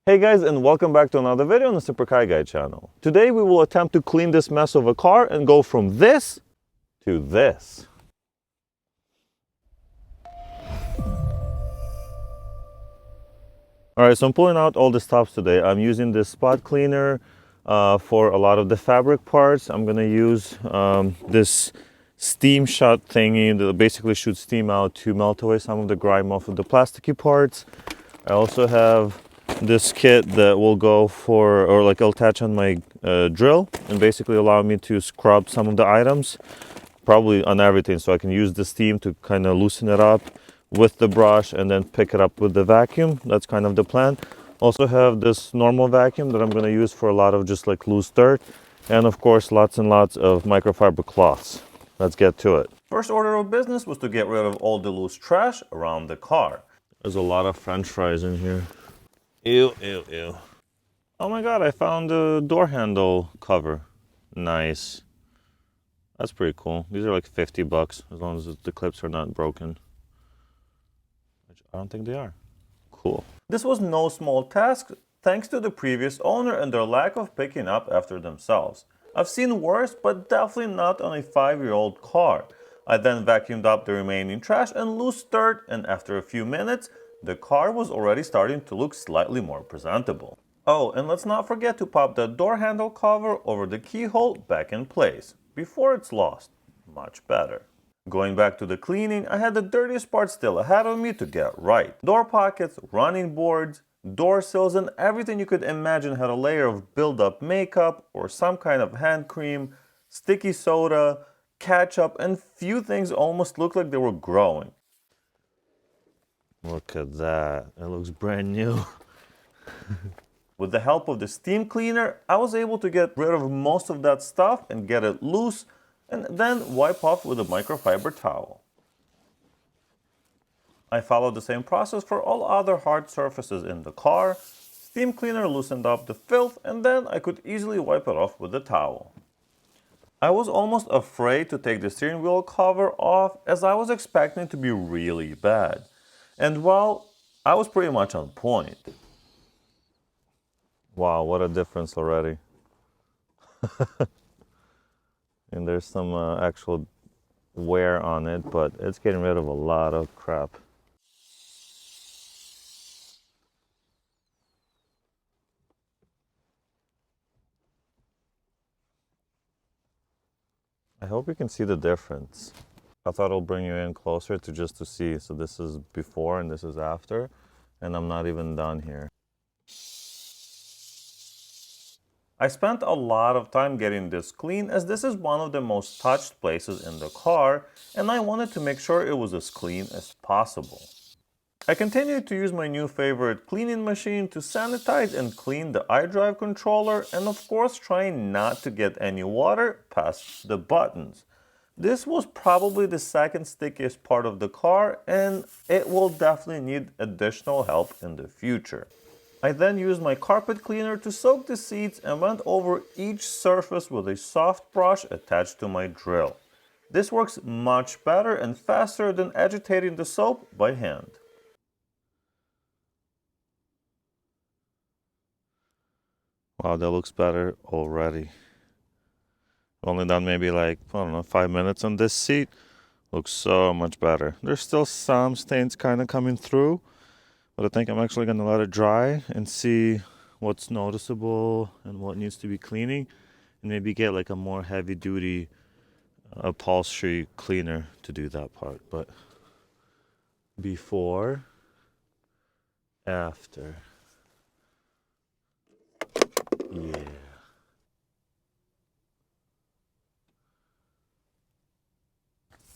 Hey guys, and welcome back to another video on the Super Car Guy channel. Today we will attempt to clean this mess of a car and go from this to this. Alright, so I'm pulling out all the stops today. I'm using this spot cleaner for a lot of the fabric parts. I'm gonna use this steam shot thingy that basically shoots steam out to melt away some of the grime off of the plasticky parts. I also have this kit that will go for, or like I'll attach on my drill and basically allow me to scrub some of the items, probably on everything, so I can use the steam to kind of loosen it up with the brush and then pick it up with the vacuum. That's kind of the plan. Also have this normal vacuum that I'm going to use for a lot of just like loose dirt, and of course lots and lots of microfiber cloths. Let's get to it. First order of business was to get rid of all the loose trash around the car. There's a lot of french fries in here. Ew, ew, ew. Oh my god, I found the door handle cover. Nice. That's pretty cool. These are like 50 bucks as long as the clips are not broken. Which I don't think they are. Cool. This was no small task thanks to the previous owner and their lack of picking up after themselves. I've seen worse, but definitely not on a 5-year-old car. I then vacuumed up the remaining trash and loose dirt, and after a few minutes, the car was already starting to look slightly more presentable. Oh, and let's not forget to pop the door handle cover over the keyhole back in place before it's lost. Much better. Going back to the cleaning, I had the dirtiest part still ahead of me to get right. Door pockets, running boards, door sills, and everything you could imagine had a layer of build-up makeup or some kind of hand cream, sticky soda, ketchup, and few things almost looked like they were growing. Look at that. It looks brand new. With the help of the steam cleaner, I was able to get rid of most of that stuff and get it loose, and then wipe off with a microfiber towel. I followed the same process for all other hard surfaces in the car. Steam cleaner loosened up the filth, and then I could easily wipe it off with a towel. I was almost afraid to take the steering wheel cover off as I was expecting it to be really bad. And well, I was pretty much on point. Wow, what a difference already. And there's some actual wear on it, but it's getting rid of a lot of crap. I hope you can see the difference. I thought it'll bring you in closer to see. So this is before and this is after, and I'm not even done here. I spent a lot of time getting this clean as this is one of the most touched places in the car, and I wanted to make sure it was as clean as possible. I continued to use my new favorite cleaning machine to sanitize and clean the iDrive controller, and of course trying not to get any water past the buttons. This was probably the second stickiest part of the car, and it will definitely need additional help in the future. I then used my carpet cleaner to soak the seats and went over each surface with a soft brush attached to my drill. This works much better and faster than agitating the soap by hand. Wow, that looks better already. Only done maybe like, I don't know, 5 minutes on this seat. Looks so much better. There's still some stains kind of coming through, but I think I'm actually going to let it dry and see what's noticeable and what needs to be cleaning, and maybe get like a more heavy duty upholstery cleaner to do that part. But before, after. Yeah.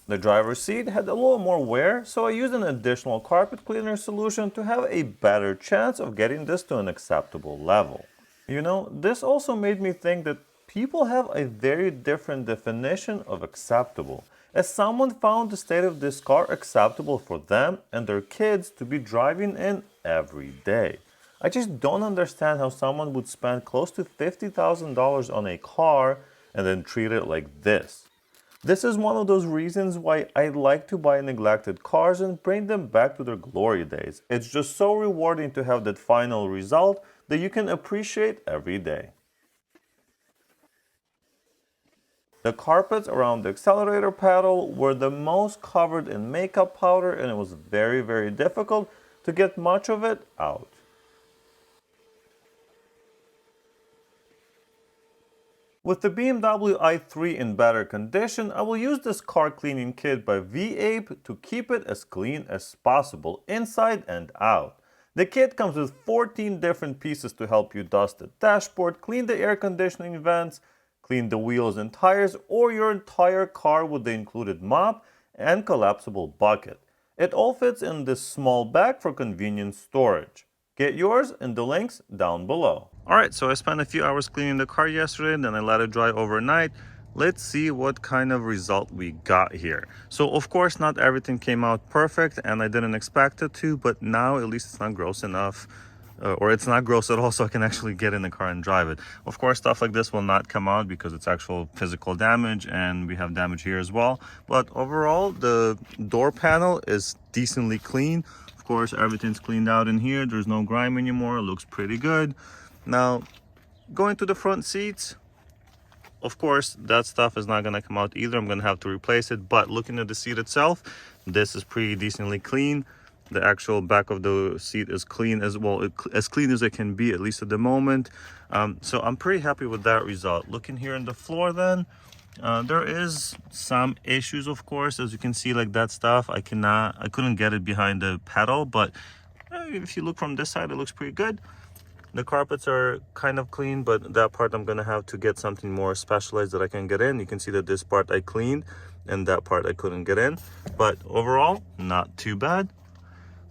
The driver's seat had a little more wear, so I used an additional carpet cleaner solution to have a better chance of getting this to an acceptable level. You know, this also made me think that people have a very different definition of acceptable, as someone found the state of this car acceptable for them and their kids to be driving in every day. I just don't understand how someone would spend close to $50,000 on a car and then treat it like this. This is one of those reasons why I like to buy neglected cars and bring them back to their glory days. It's just so rewarding to have that final result that you can appreciate every day. The carpets around the accelerator pedal were the most covered in makeup powder, and it was very, very difficult to get much of it out. With the BMW i3 in better condition, I will use this car cleaning kit by V-Ape to keep it as clean as possible, inside and out. The kit comes with 14 different pieces to help you dust the dashboard, clean the air conditioning vents, clean the wheels and tires, or your entire car with the included mop and collapsible bucket. It all fits in this small bag for convenient storage. Get yours in the links down below. Alright, so I spent a few hours cleaning the car yesterday and then I let it dry overnight. Let's see what kind of result we got here. So of course not everything came out perfect and I didn't expect it to, but now at least it's not gross enough. Or it's not gross at all, so I can actually get in the car and drive it. Of course, stuff like this will not come out because it's actual physical damage, and we have damage here as well. But overall, the door panel is decently clean. Of course, everything's cleaned out in here. There's no grime anymore. It looks pretty good. Now, going to the front seats, of course, that stuff is not going to come out either. I'm going to have to replace it. But looking at the seat itself, this is pretty decently clean. The actual back of the seat is clean as well, as clean as it can be, at least at the moment. So I'm pretty happy with that result. Looking here on the floor then, there is some issues, of course. As you can see, like that stuff, I couldn't get it behind the pedal, but if you look from this side, it looks pretty good. The carpets are kind of clean, but that part I'm gonna have to get something more specialized that I can get in. You can see that this part I cleaned and that part I couldn't get in, but overall, not too bad.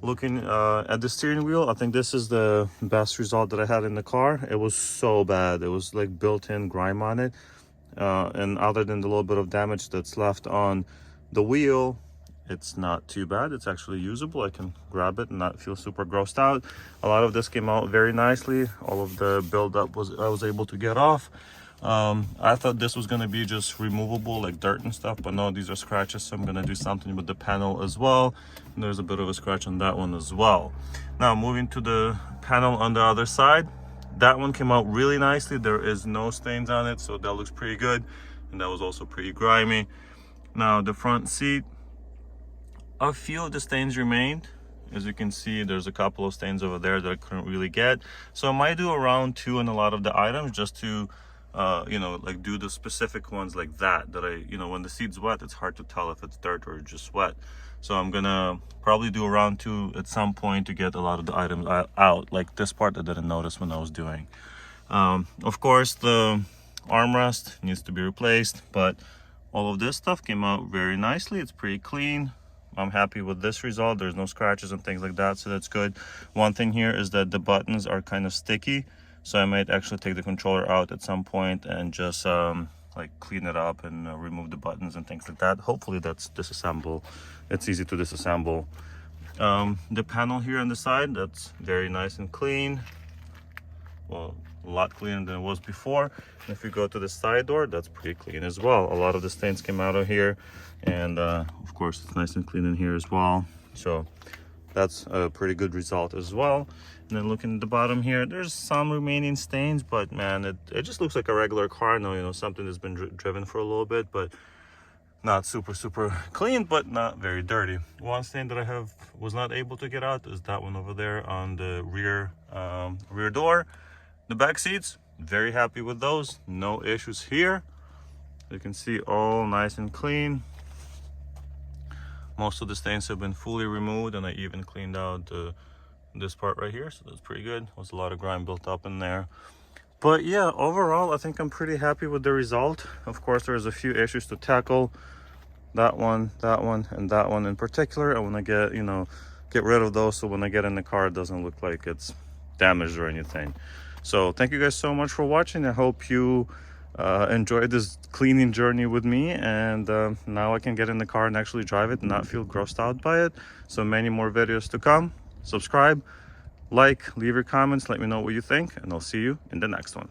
Looking at the steering wheel, I think this is the best result that I had in the car. It was so bad. It was like built-in grime on it. And other than the little bit of damage that's left on the wheel, it's not too bad. It's actually usable. I can grab it and not feel super grossed out. A lot of this came out very nicely. All of the buildup I was able to get off. I thought this was going to be just removable, like dirt and stuff, but no, these are scratches, so I'm going to do something with the panel as well. And there's a bit of a scratch on that one as well. Now moving to the panel on the other side, that one came out really nicely. There is no stains on it, so that looks pretty good, and that was also pretty grimy. Now the front seat, a few of the stains remained. As you can see, there's a couple of stains over there that I couldn't really get, so I might do a round 2 on a lot of the items just to you know, like do the specific ones like that when the seat's wet, it's hard to tell if it's dirt or just wet. So I'm gonna probably do a round 2 at some point to get a lot of the items out, like this part I didn't notice when I was doing. Of course, the armrest needs to be replaced, but all of this stuff came out very nicely. It's pretty clean. I'm happy with this result. There's no scratches and things like that, so that's good. One thing here is that the buttons are kind of sticky, so I might actually take the controller out at some point and just like clean it up and remove the buttons and things like that. Hopefully that's disassemble. It's easy to disassemble. The panel here on the side, that's very nice and clean. Well, a lot cleaner than it was before. And if you go to the side door, that's pretty clean as well. A lot of the stains came out of here, and of course it's nice and clean in here as well. So that's a pretty good result as well. And then looking at the bottom here, there's some remaining stains, but man, it just looks like a regular car now, you know, something that's been driven for a little bit, but not super clean, but not very dirty. One stain that I was not able to get out is that one over there on the rear door. The back seats, very happy with those, no issues here. You can see all nice and clean. Most of the stains have been fully removed, and I even cleaned out this part right here, so that's pretty good. There's a lot of grime built up in there, but yeah, overall I think I'm pretty happy with the result. Of course, there's a few issues to tackle. That one, and that one in particular. I want to get rid of those, so when I get in the car it doesn't look like it's damaged or anything. So thank you guys so much for watching. I hope you enjoyed this cleaning journey with me, and now I can get in the car and actually drive it and not feel grossed out by it. So many more videos to come. Subscribe, like, leave your comments, let me know what you think, and I'll see you in the next one.